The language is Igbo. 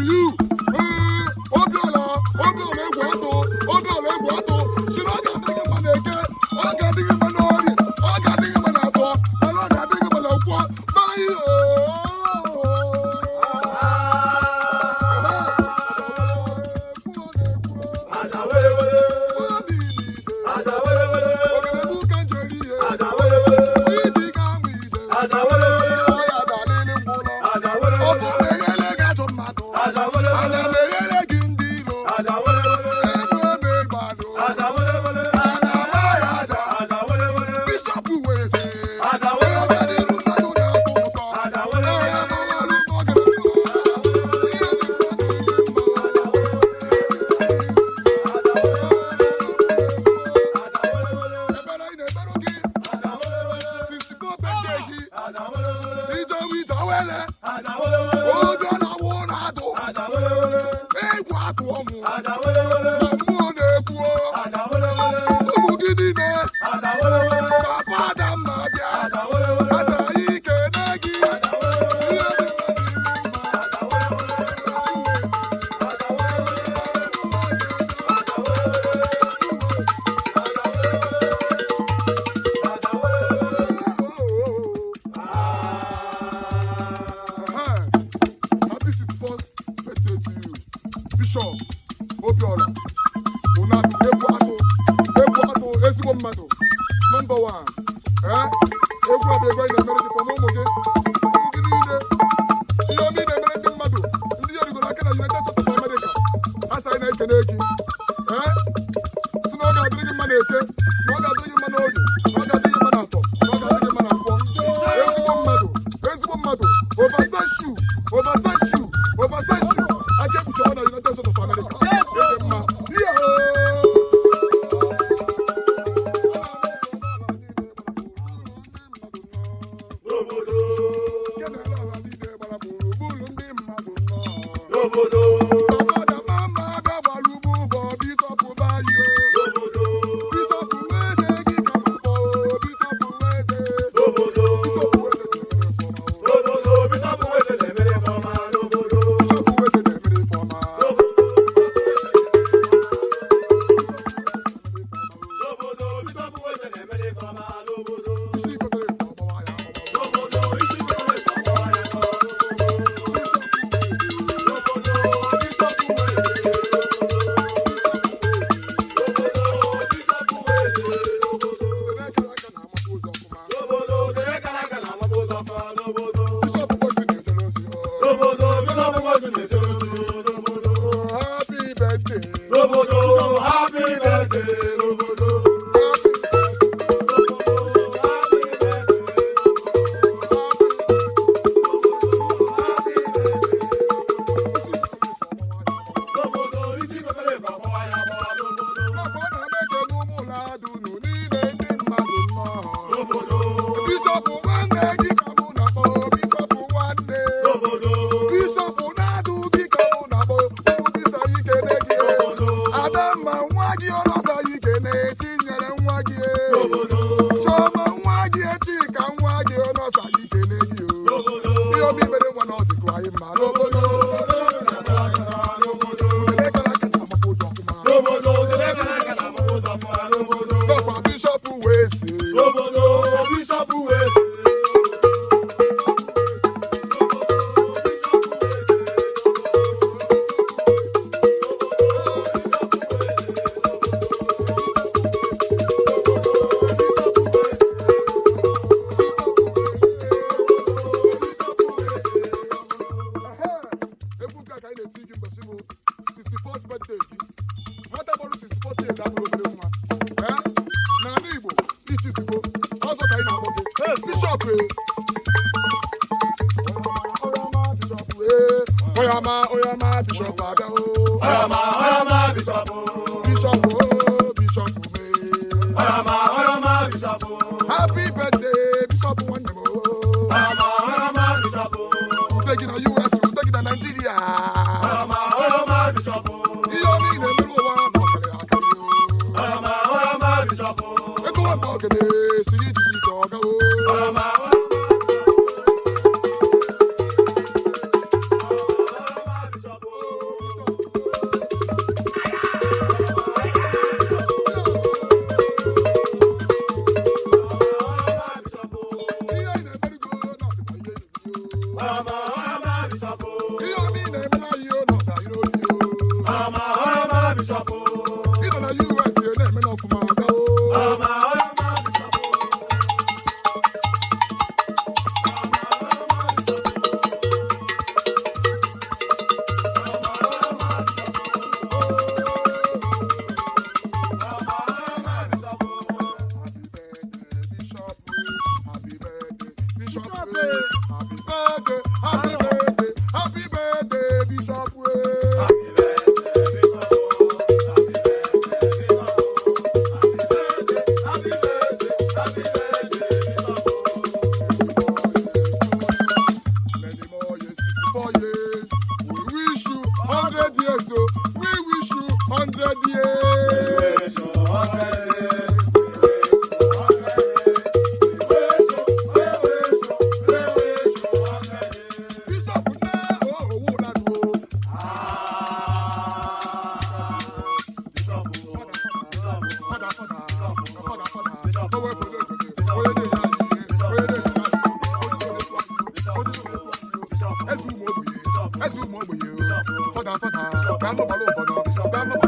you. Obiola egwu atụ. Siri ọ ga-adịghị mma n'eke, ọ ga-adịghị mma n'ori, ọ ga-adịghị mma n'afọ, mana ọ ga-adịghị mma n'ụkwụ. Bayo. Obiola, egwu atụ ezigbo mmadụ nọmba 1 egwu abịa ebe na-emere gị fọm ụmụ gị niile ihe omi na-emere ndị mmadụ ndị ya rigoro aka na United States of America ha sa anyị na-ekene gị si na ọ ga-adịrị gị mma na-eke na ọ ga-adịrị gị mma n'oge na ọ ga-adịrị gị mma n'afọ na ọ ga-adịrị gị mma na nkwọ ezigbo mmadụ obasanchu aka ebucha na United States of America Oyama Bishop Aga o. Oyama Bishop o. Bishop me. Oyama Bishop o. Happy birthday Bishop Wanyemo. Oyama Bishop o. Taking a US, taking a Nigeria. Oyama Bishop o. Iyomi ne mero wa mokale akari o. Oyama Bishop o. Eko wa mokale siri tisi toga o. Oyama Fada,